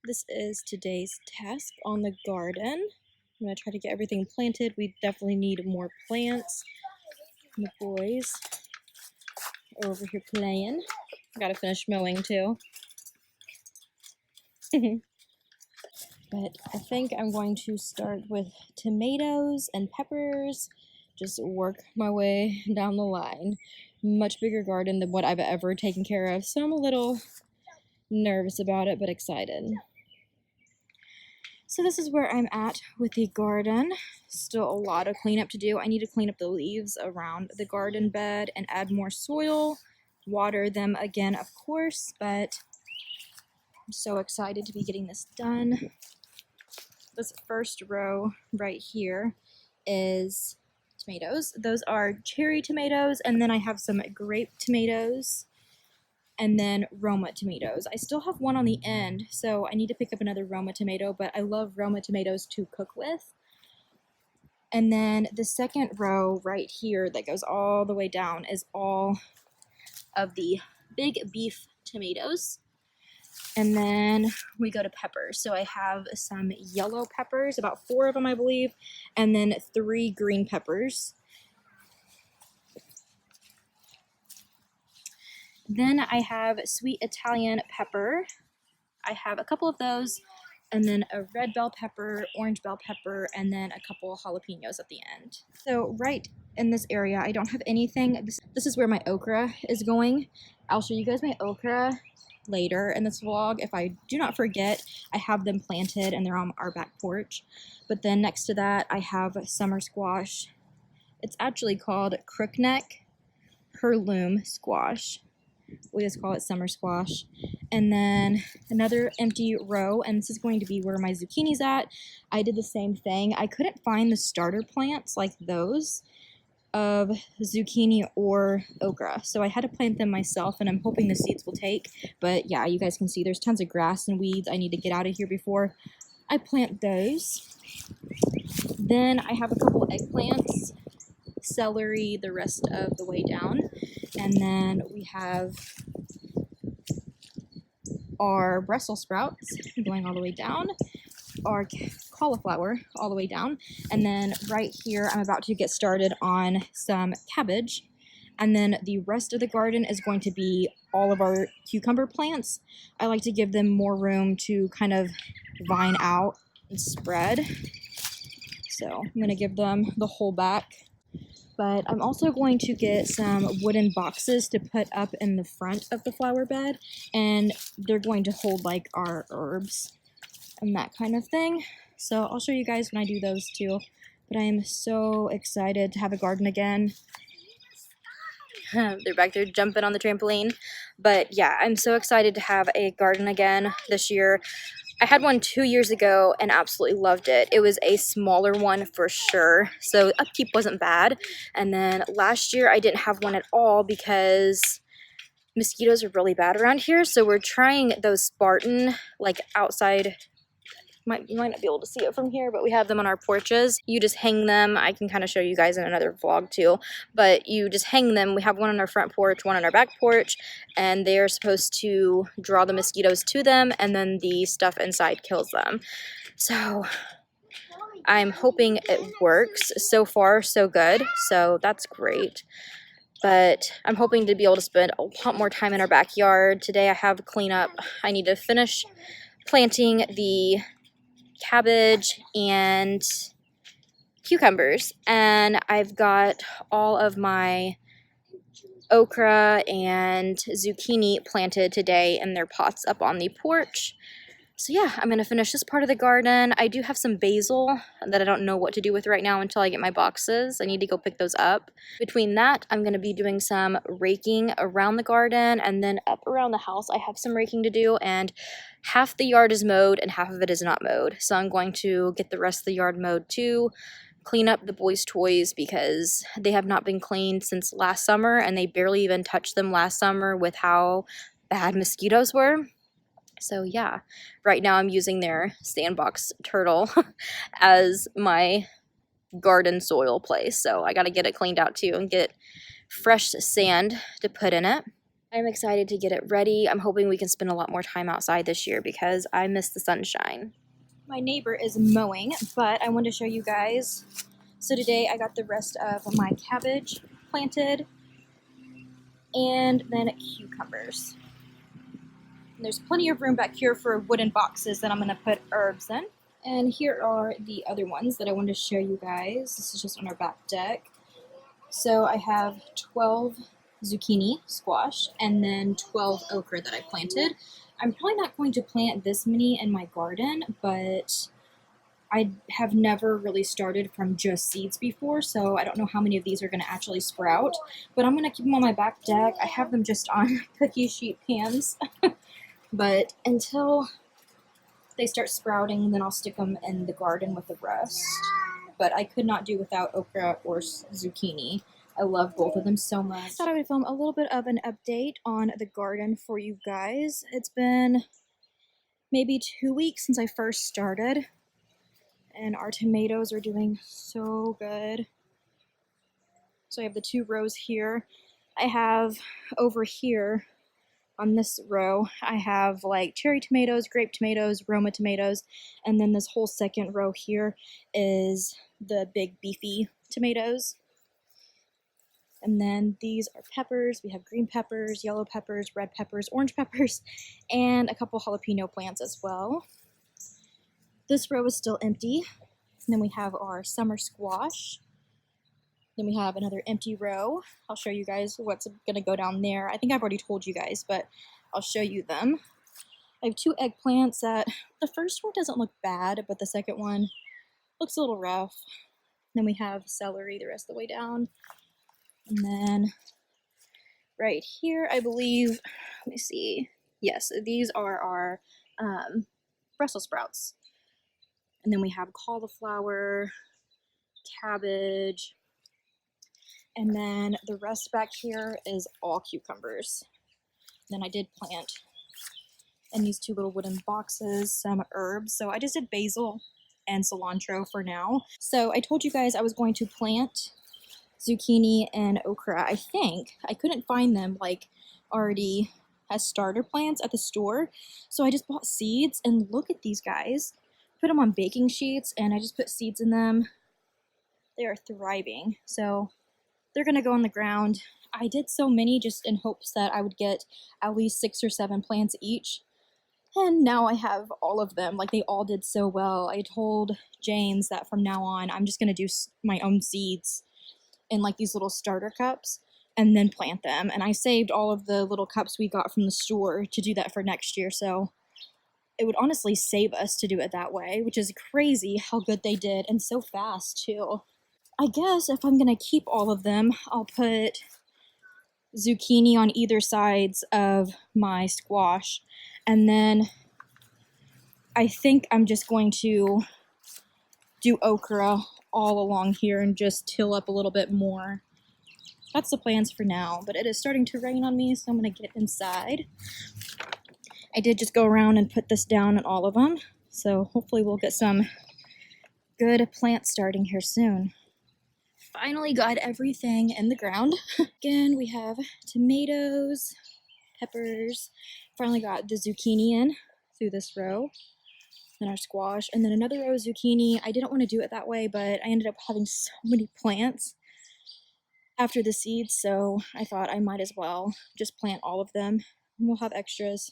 This is today's task on the garden. I'm gonna try to get everything planted. We definitely need more plants. And the boys are over here playing. Gotta finish mowing too. But I think I'm going to start with tomatoes and peppers. Just work my way down the line. Much bigger garden than what I've ever taken care of, so I'm a little nervous about it, but excited. So this is where I'm at with the garden. Still a lot of cleanup to do. I need to clean up the leaves around the garden bed and add more soil, water them again, of course, but I'm so excited to be getting this done. This first row right here is tomatoes. Those are cherry tomatoes, and then I have some grape tomatoes, and then Roma tomatoes. I still have one on the end, so I need to pick up another Roma tomato, but I love Roma tomatoes to cook with. And then the second row right here that goes all the way down is all of the big beef tomatoes. And then we go to peppers. So I have some yellow peppers, about 4 of them I believe, and then 3 green peppers. Then I have sweet Italian pepper. I have a couple of those, and then a red bell pepper, orange bell pepper, and then a couple jalapenos at the end. So right in this area, I don't have anything. This is where my okra is going. I'll show you guys my okra later in this vlog. If I do not forget, I have them planted and they're on our back porch. But then next to that, I have summer squash. It's actually called crookneck heirloom squash. We just call it summer squash. And then another empty row, and this is going to be where my zucchini's at. I did the same thing. I couldn't find the starter plants like those of zucchini or okra, so I had to plant them myself, and I'm hoping the seeds will take. But yeah, you guys can see there's tons of grass and weeds I need to get out of here before I plant those. Then I have a couple eggplants, celery the rest of the way down, and then we have our Brussels sprouts going all the way down, our cauliflower all the way down, and then right here I'm about to get started on some cabbage, and then the rest of the garden is going to be all of our cucumber plants. I like to give them more room to kind of vine out and spread, so I'm going to give them the whole back. But I'm also going to get some wooden boxes to put up in the front of the flower bed, and they're going to hold like our herbs and that kind of thing. So I'll show you guys when I do those too. But I am so excited to have a garden again. They're back there jumping on the trampoline. But yeah, I'm so excited to have a garden again this year. I had one 2 years ago and absolutely loved it. It was a smaller one for sure, so upkeep wasn't bad. And then last year I didn't have one at all because mosquitoes are really bad around here, so we're trying those Spartan, like outside. You might not be able to see it from here, but we have them on our porches. You just hang them. I can kind of show you guys in another vlog too, but you just hang them. We have one on our front porch, one on our back porch, and they are supposed to draw the mosquitoes to them, and then the stuff inside kills them. So I'm hoping it works. So far, so good. So that's great. But I'm hoping to be able to spend a lot more time in our backyard. Today I have cleanup. I need to finish planting the cabbage and cucumbers, and I've got all of my okra and zucchini planted today in their pots up on the porch. So yeah, I'm gonna finish this part of the garden. I do have some basil that I don't know what to do with right now until I get my boxes. I need to go pick those up. Between that, I'm gonna be doing some raking around the garden, and then up around the house I have some raking to do, and half the yard is mowed and half of it is not mowed. So I'm going to get the rest of the yard mowed too, clean up the boys' toys because they have not been cleaned since last summer, and they barely even touched them last summer with how bad mosquitoes were. So yeah, right now I'm using their sandbox turtle as my garden soil place. So I got to get it cleaned out too and get fresh sand to put in it. I'm excited to get it ready. I'm hoping we can spend a lot more time outside this year because I miss the sunshine. My neighbor is mowing, but I wanted to show you guys. So today I got the rest of my cabbage planted and then cucumbers. And there's plenty of room back here for wooden boxes that I'm going to put herbs in. And here are the other ones that I wanted to show you guys. This is just on our back deck. So I have 12 zucchini squash and then 12 okra that I planted. I'm probably not going to plant this many in my garden, but I have never really started from just seeds before, so I don't know how many of these are going to actually sprout, but I'm going to keep them on my back deck. I have them just on cookie sheet pans, but until they start sprouting, then I'll stick them in the garden with the rest. But I could not do without okra or zucchini. I love both of them so much. I thought I would film a little bit of an update on the garden for you guys. It's been maybe 2 weeks since I first started, and our tomatoes are doing so good. So I have the 2 rows here. I have over here on this row, I have like cherry tomatoes, grape tomatoes, Roma tomatoes, and then this whole second row here is the big beefy tomatoes. And then these are peppers. We have green peppers, yellow peppers, red peppers, orange peppers, and a couple jalapeno plants as well. This row is still empty. And then we have our summer squash. Then we have another empty row. I'll show you guys what's going to go down there. I think I've already told you guys, but I'll show you them. I have 2 eggplants that the first one doesn't look bad, but the second one looks a little rough. Then we have celery the rest of the way down. And then right here, I believe, let me see. Yes, these are our Brussels sprouts. And then we have cauliflower, cabbage, and then the rest back here is all cucumbers. Then I did plant in these 2 little wooden boxes some herbs. So I just did basil and cilantro for now. So I told you guys I was going to plant zucchini and okra. I think I couldn't find them like already as starter plants at the store, so I just bought seeds. And look at these guys. Put them on baking sheets and I just put seeds in them. They are thriving, so they're gonna go on the ground. I did so many just in hopes that I would get at least 6 or 7 plants each, and now I have all of them. Like, they all did so well. I told James that from now on I'm just gonna do my own seeds in like these little starter cups and then plant them. And I saved all of the little cups we got from the store to do that for next year. So it would honestly save us to do it that way, which is crazy how good they did, and so fast too. I guess if I'm gonna keep all of them, I'll put zucchini on either sides of my squash. And then I think I'm just going to do okra all along here and just till up a little bit more. That's the plans for now, but it is starting to rain on me, so I'm going to get inside. I did just go around and put this down on all of them, so hopefully we'll get some good plants starting here soon. Finally got everything in the ground. Again, we have tomatoes, peppers. Finally got the zucchini in through this row. Then our squash, and then another row of zucchini. I didn't want to do it that way, but I ended up having so many plants after the seeds, so I thought I might as well just plant all of them, and we'll have extras.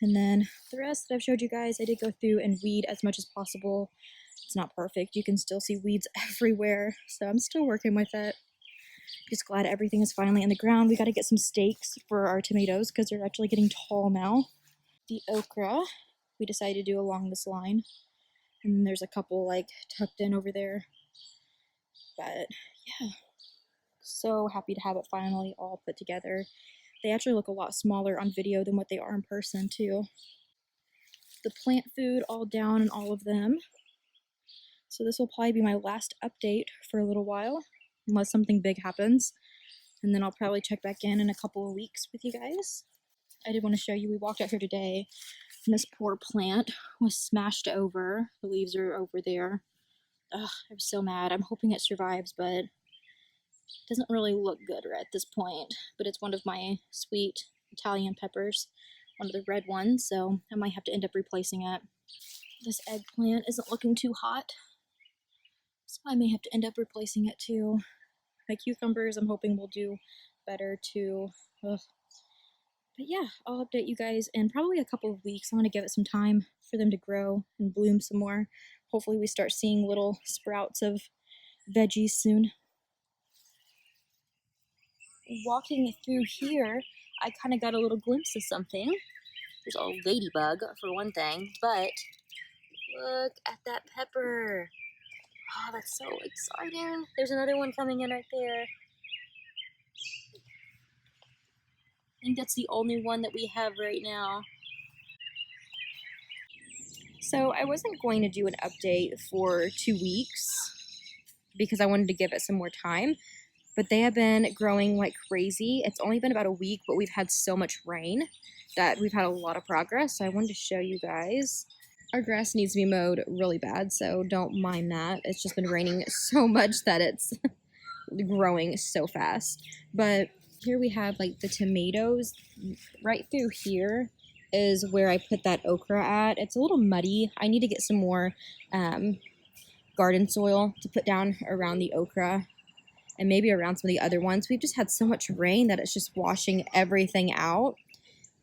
And then the rest that I've showed you guys, I did go through and weed as much as possible. It's not perfect. You can still see weeds everywhere, so I'm still working with it. Just glad everything is finally in the ground. We got to get some stakes for our tomatoes because they're actually getting tall now. The okra, we decided to do along this line. And then there's a couple like tucked in over there. But yeah, so happy to have it finally all put together. They actually look a lot smaller on video than what they are in person too. The plant food all down in all of them. So this will probably be my last update for a little while, unless something big happens. And then I'll probably check back in a couple of weeks with you guys. I did want to show you, we walked out here today, and this poor plant was smashed over. The leaves are over there. Ugh, I'm so mad. I'm hoping it survives, but it doesn't really look good right at this point. But it's one of my sweet Italian peppers, one of the red ones, so I might have to end up replacing it. This eggplant isn't looking too hot, so I may have to end up replacing it too. My cucumbers, I'm hoping will do better too. Ugh. But yeah, I'll update you guys in probably a couple of weeks. I want to give it some time for them to grow and bloom some more. Hopefully we start seeing little sprouts of veggies soon. Walking through here, I kind of got a little glimpse of something. There's a ladybug for one thing, but look at that pepper. Oh, that's so exciting. There's another one coming in right there. I think that's the only one that we have right now. So I wasn't going to do an update for 2 weeks because I wanted to give it some more time, but they have been growing like crazy. It's only been about a week, but we've had so much rain that we've had a lot of progress. So I wanted to show you guys. Our grass needs to be mowed really bad, so don't mind that. It's just been raining so much that it's growing so fast. But here we have like the tomatoes. Right through here is where I put that okra at. It's a little muddy. I need to get some more garden soil to put down around the okra and maybe around some of the other ones. We've just had so much rain that it's just washing everything out.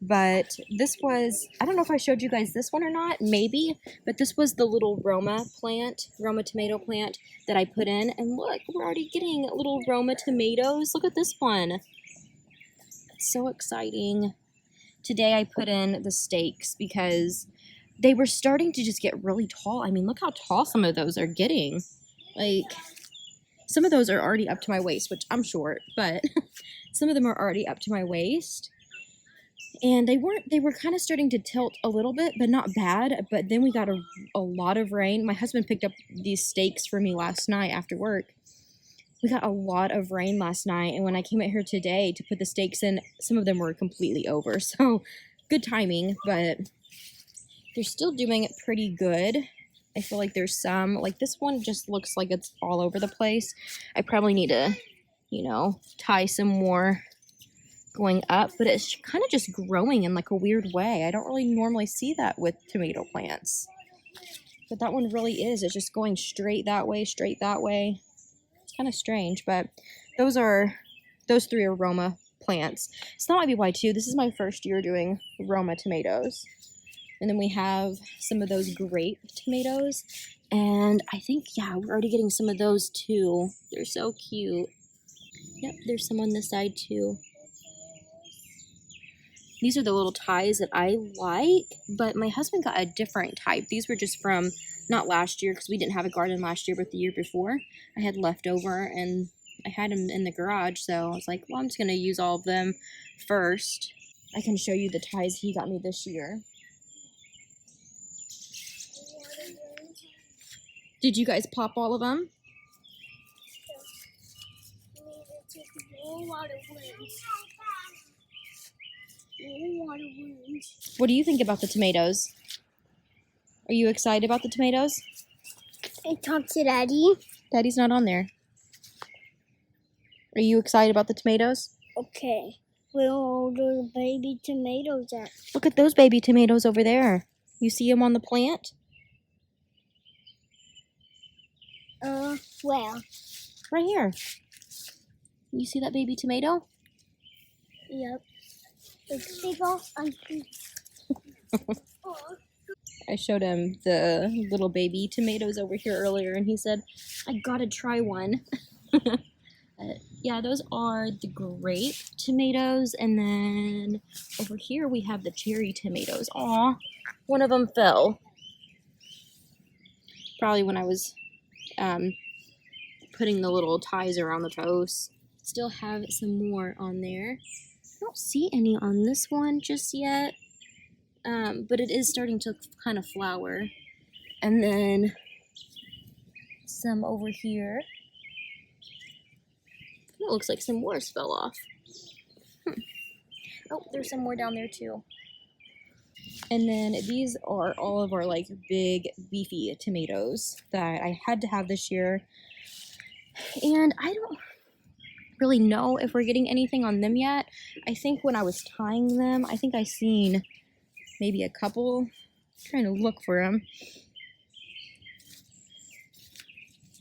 But this was, I don't know if I showed you guys this one or not, maybe, but this was the little Roma plant, Roma tomato plant that I put in. And look, we're already getting little Roma tomatoes. Look at this one. It's so exciting. Today I put in the stakes because they were starting to just get really tall. I mean, look how tall some of those are getting. Like, some of those are already up to my waist, which I'm short, but some of them are already up to my waist. And they were kind of starting to tilt a little bit, but not bad. But then we got a lot of rain. My husband picked up these stakes for me last night after work. We got a lot of rain last night, and when I came out here today to put the stakes in, some of them were completely over. So good timing, but they're still doing it pretty good. I feel like there's some, like this one just looks like it's all over the place. I probably need to, you know, tie some more going up, but it's kind of just growing in like a weird way. I don't really normally see that with tomato plants, but that one really is. It's just going straight that way, straight that way. It's kind of strange, but those three are Roma plants. So that might be why too. This is my first year doing Roma tomatoes. And then we have some of those grape tomatoes, and I think, yeah, we're already getting some of those too. They're so cute. Yep, there's some on this side too. These are the little ties that I like, but my husband got a different type. These were just from, not last year, because we didn't have a garden last year, but the year before. I had leftover, and I had them in the garage, so I was like, well, I'm just going to use all of them first. I can show you the ties he got me this year. Did you guys pop all of them? What do you think about the tomatoes? Are you excited about the tomatoes? I talked to Daddy. Daddy's not on there. Are you excited about the tomatoes? Okay. Where are all the baby tomatoes at? Look at those baby tomatoes over there. You see them on the plant? Where? Right here. You see that baby tomato? Yep. It's big off. I showed him the little baby tomatoes over here earlier, and he said, I gotta try one. Yeah, those are the grape tomatoes, and then over here we have the cherry tomatoes. Aw, one of them fell. Probably when I was putting the little ties around the posts. Still have some more on there. I don't see any on this one just yet, but it is starting to kind of flower. And then some over here. It looks like some more fell off. Oh, there's some more down there too. And then these are all of our like big beefy tomatoes that I had to have this year. And really know if we're getting anything on them yet. I think when I was tying them, I think I seen maybe a couple. I'm trying to look for them.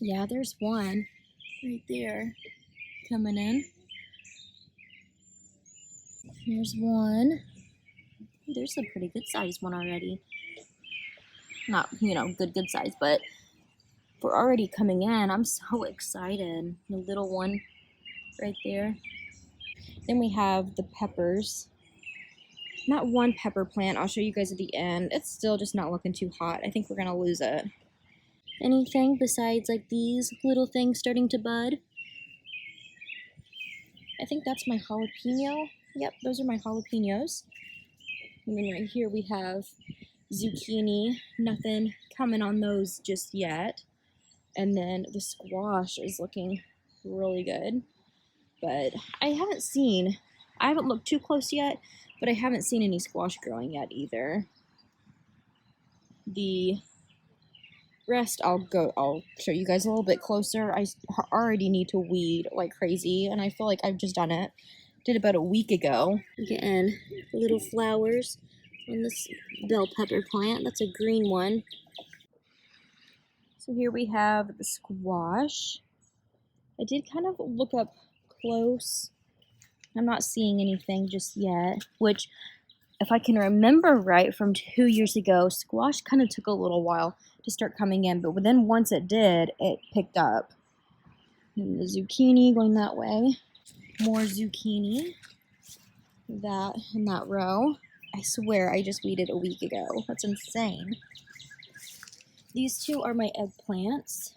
Yeah, there's one right there coming in. There's one. There's a pretty good sized one already. Not, you know, good size, but we're already coming in. I'm so excited. The little one right there. Then we have the peppers. Not one pepper plant. I'll show you guys at the end. It's still just not looking too hot. I think we're gonna lose it. Anything besides like these little things starting to bud? I think that's my jalapeno. Yep, those are my jalapenos. And then right here we have zucchini. Nothing coming on those just yet. And then the squash is looking really good. But I haven't looked too close yet, but I haven't seen any squash growing yet either. The rest I'll show you guys a little bit closer. I already need to weed like crazy, and I feel like I've just done it. Did about a week ago. Getting little flowers on this bell pepper plant. That's a green one. So here we have the squash. I did kind of look up close. I'm not seeing anything just yet, which if I can remember right from 2 years ago, squash kind of took a little while to start coming in, but then once it did, it picked up. And the zucchini going that way. More zucchini. That in that row. I swear I just weeded a week ago. That's insane. These two are my eggplants.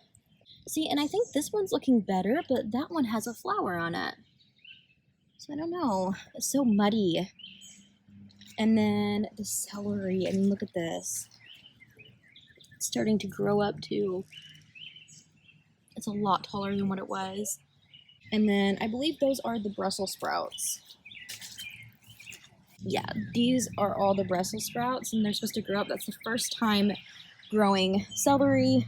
See, and I think this one's looking better, but that one has a flower on it. So I don't know. It's so muddy. And then the celery. I mean, look at this. It's starting to grow up too. It's a lot taller than what it was. And then I believe those are the Brussels sprouts. Yeah, these are all the Brussels sprouts, and they're supposed to grow up. That's the first time growing celery.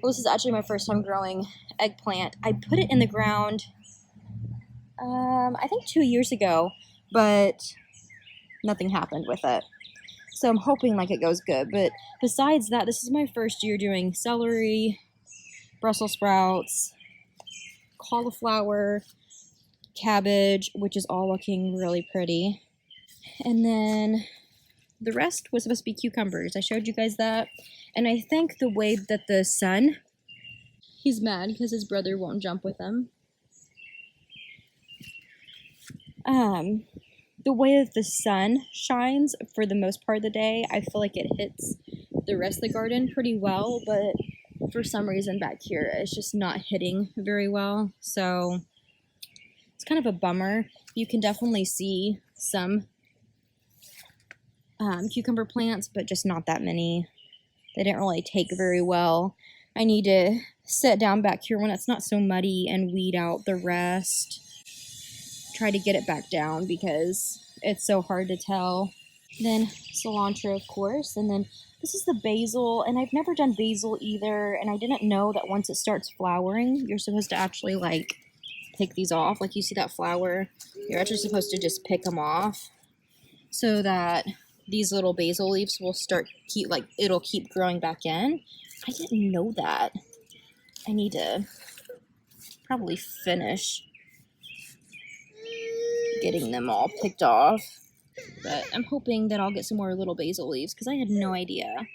Well, this is actually my first time growing eggplant. I put it in the ground, I think 2 years ago, but nothing happened with it. So I'm hoping like it goes good. But besides that, this is my first year doing celery, Brussels sprouts, cauliflower, cabbage, which is all looking really pretty. And then the rest was supposed to be cucumbers. I showed you guys that. And I think the way that the sun, he's mad because his brother won't jump with him. The way that the sun shines for the most part of the day, I feel like it hits the rest of the garden pretty well, but for some reason back here, it's just not hitting very well. So it's kind of a bummer. You can definitely see some cucumber plants, but just not that many. They didn't really take very well. I need to sit down back here when it's not so muddy and weed out the rest. Try to get it back down because it's so hard to tell. Then cilantro, of course, and then this is the basil, and I've never done basil either, and I didn't know that once it starts flowering, you're supposed to actually like pick these off. Like you see that flower, you're actually supposed to just pick them off so that these little basil leaves will it'll keep growing back in. I didn't know that. I need to probably finish getting them all picked off. But I'm hoping that I'll get some more little basil leaves because I had no idea.